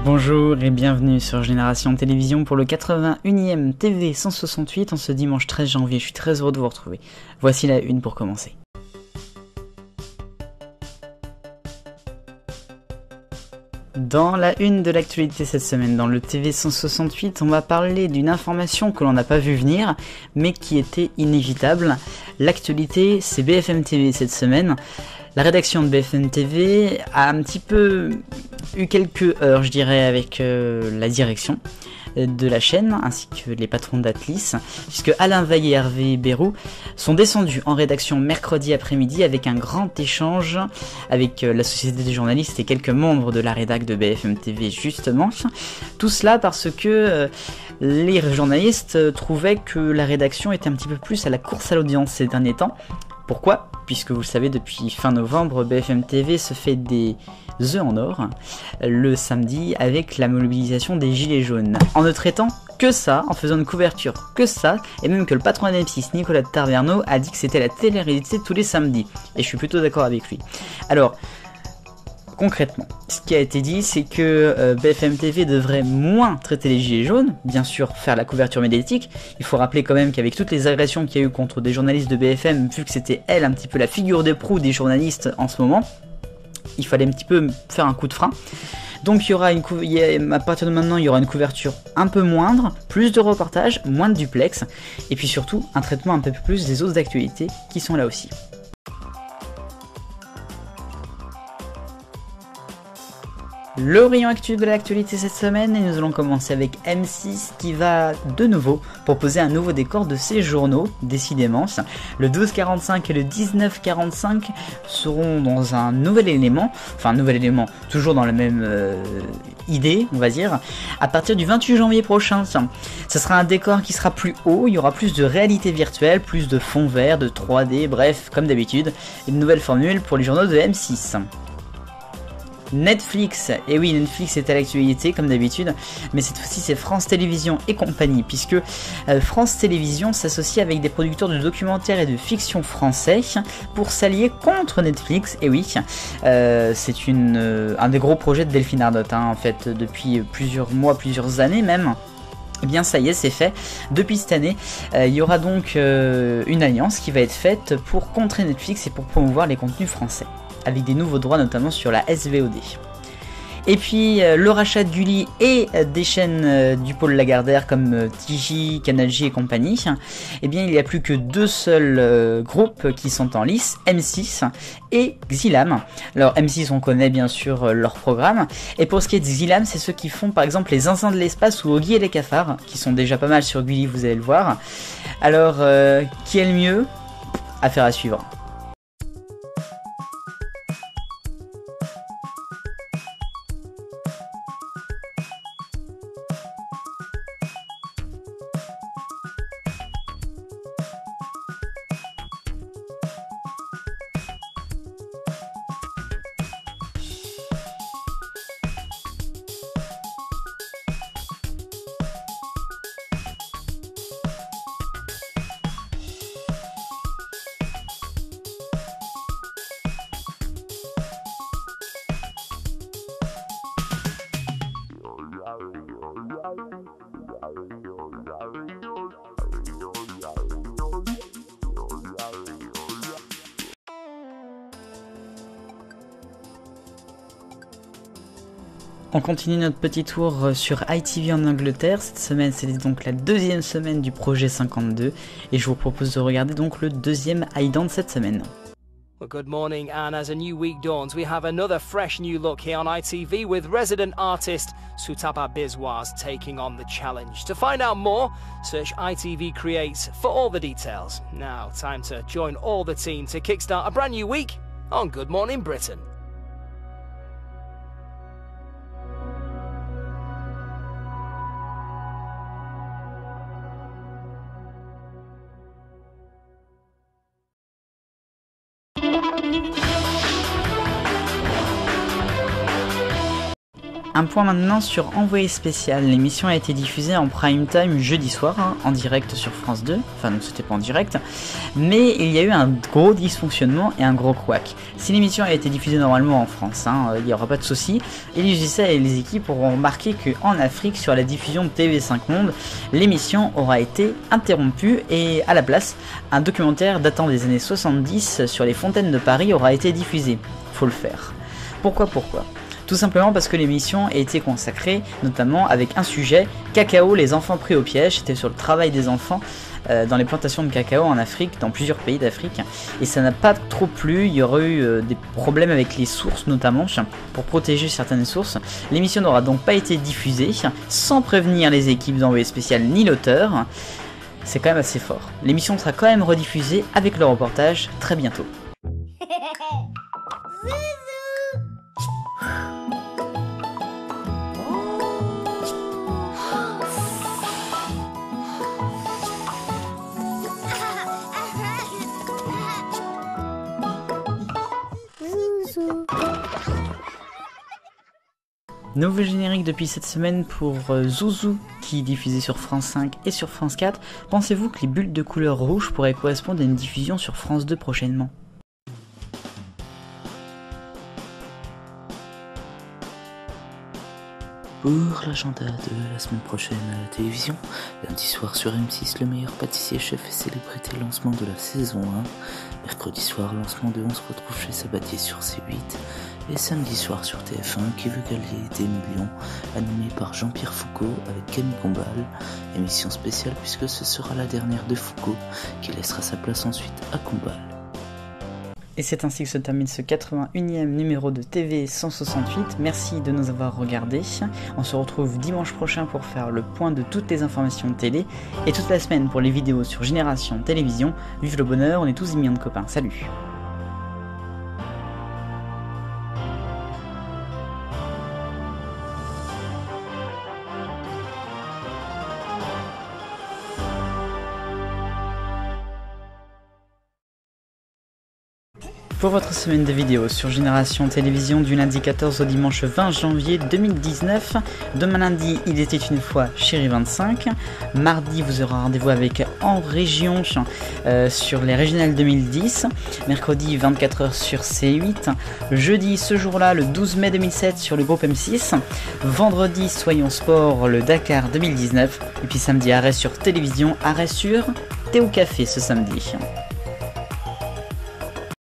Bonjour et bienvenue sur Génération Télévision pour le 81e TV 168 en ce dimanche 13 janvier. Je suis très heureux de vous retrouver. Voici la une pour commencer. Dans la une de l'actualité cette semaine, dans le TV 168, on va parler d'une information que l'on n'a pas vu venir, mais qui était inévitable. L'actualité, c'est BFM TV cette semaine. La rédaction de BFM TV a un petit peu eu quelques heures, je dirais, avec la direction de la chaîne, ainsi que les patrons d'Atlis, puisque Alain Veil et Hervé Bérou sont descendus en rédaction mercredi après-midi avec un grand échange avec la société des journalistes et quelques membres de la rédac de BFM TV justement. Tout cela parce que les journalistes trouvaient que la rédaction était un petit peu plus à la course à l'audience ces derniers temps. Pourquoi ? Puisque vous le savez, depuis fin novembre, BFM TV se fait des œufs en or le samedi avec la mobilisation des Gilets jaunes. En ne traitant que ça, en faisant une couverture que ça, et même que le patron d'M6, Nicolas Taverneau, a dit que c'était la télé-réalité tous les samedis. Et je suis plutôt d'accord avec lui. Alors, concrètement, ce qui a été dit, c'est que BFM TV devrait moins traiter les gilets jaunes, bien sûr faire la couverture médiatique. Il faut rappeler quand même qu'avec toutes les agressions qu'il y a eu contre des journalistes de BFM, vu que c'était elle un petit peu la figure de proue des journalistes en ce moment, il fallait un petit peu faire un coup de frein. Donc à partir de maintenant, il y aura une couverture un peu moindre, plus de reportages, moins de duplex, et puis surtout un traitement un peu plus des autres actualités qui sont là aussi. Le rayon actu de l'actualité cette semaine, et nous allons commencer avec M6 qui va de nouveau proposer un nouveau décor de ses journaux, décidément. Le 12h45 et le 19h45 seront dans un nouvel élément, toujours dans la même idée, on va dire, à partir du 28 janvier prochain. Ce sera un décor qui sera plus haut, il y aura plus de réalité virtuelle, plus de fond vert, de 3D, bref, comme d'habitude, une nouvelle formule pour les journaux de M6. Netflix, et oui, Netflix est à l'actualité comme d'habitude, mais cette fois-ci c'est France Télévisions et compagnie, puisque France Télévisions s'associe avec des producteurs de documentaires et de fiction français pour s'allier contre Netflix. Et oui, c'est un des gros projets de Delphine Arnault, en fait, depuis plusieurs mois, plusieurs années même. Eh bien ça y est, c'est fait. Depuis cette année, il y aura donc une alliance qui va être faite pour contrer Netflix et pour promouvoir les contenus français, avec des nouveaux droits notamment sur la SVOD. Et puis le rachat de Gulli et des chaînes du pôle Lagardère comme TJ, Canal J et compagnie, eh bien il n'y a plus que deux seuls groupes qui sont en lice, M6 et Xilam. Alors M6 on connaît bien sûr leur programme, et pour ce qui est de Xilam, c'est ceux qui font par exemple les Zinzins de l'espace ou Oggy et les cafards, qui sont déjà pas mal sur Gulli, vous allez le voir. Alors qui est le mieux ? Affaire à suivre. On continue notre petit tour sur ITV en Angleterre. Cette semaine, c'est donc la deuxième semaine du projet 52 et je vous propose de regarder donc le deuxième Aidan de cette semaine. Well, good morning, and as a new week dawns, we have another fresh new look here on ITV with resident artist Sutapa Biswas taking on the challenge. To find out more, search ITV Creates for all the details. Now, time to join all the team to kickstart a brand new week on Good Morning Britain. Un point maintenant sur Envoyé spécial. L'émission a été diffusée en prime time jeudi soir, en direct sur France 2. Enfin, donc c'était pas en direct. Mais il y a eu un gros dysfonctionnement et un gros couac. Si l'émission a été diffusée normalement en France, il n'y aura pas de souci. Et l'UJC et les équipes auront remarqué qu'en Afrique, sur la diffusion de TV5 Monde, l'émission aura été interrompue et à la place, un documentaire datant des années 70 sur les fontaines de Paris aura été diffusé. Faut le faire. Pourquoi ? Tout simplement parce que l'émission a été consacrée notamment avec un sujet, cacao, les enfants pris au piège. C'était sur le travail des enfants dans les plantations de cacao en Afrique, dans plusieurs pays d'Afrique, et ça n'a pas trop plu. Il y aurait eu des problèmes avec les sources notamment, pour protéger certaines sources. L'émission n'aura donc pas été diffusée, sans prévenir les équipes d'Envoyé spécial ni l'auteur. C'est quand même assez fort. L'émission sera quand même rediffusée avec le reportage très bientôt. Nouveau générique depuis cette semaine pour Zouzou, qui est diffusé sur France 5 et sur France 4. Pensez-vous que les bulles de couleur rouge pourraient correspondre à une diffusion sur France 2 prochainement ? Pour l'agenda de la semaine prochaine à la télévision, lundi soir sur M6, le meilleur pâtissier chef et célébrité, lancement de la saison 1. Mercredi soir, lancement de On se retrouve chez Sabatier sur C8. Et samedi soir sur TF1, Qui veut gagner des millions, animé par Jean-Pierre Foucault avec Camille Combal. Émission spéciale puisque ce sera la dernière de Foucault, qui laissera sa place ensuite à Combal. Et c'est ainsi que se termine ce 81e numéro de TV 168. Merci de nous avoir regardés. On se retrouve dimanche prochain pour faire le point de toutes les informations de télé. Et toute la semaine pour les vidéos sur Génération Télévision. Vive le bonheur, on est tous des millions de copains. Salut! Pour votre semaine de vidéos sur Génération Télévision du lundi 14 au dimanche 20 janvier 2019. Demain lundi, il était une fois Chérie 25. Mardi, vous aurez rendez-vous avec En Région sur les régionales 2010. Mercredi, 24h sur C8. Jeudi, ce jour-là, le 12 mai 2007 sur le groupe M6. Vendredi, Soyons Sport, le Dakar 2019. Et puis samedi, arrêt sur télévision, arrêt sur Thé ou Café ce samedi.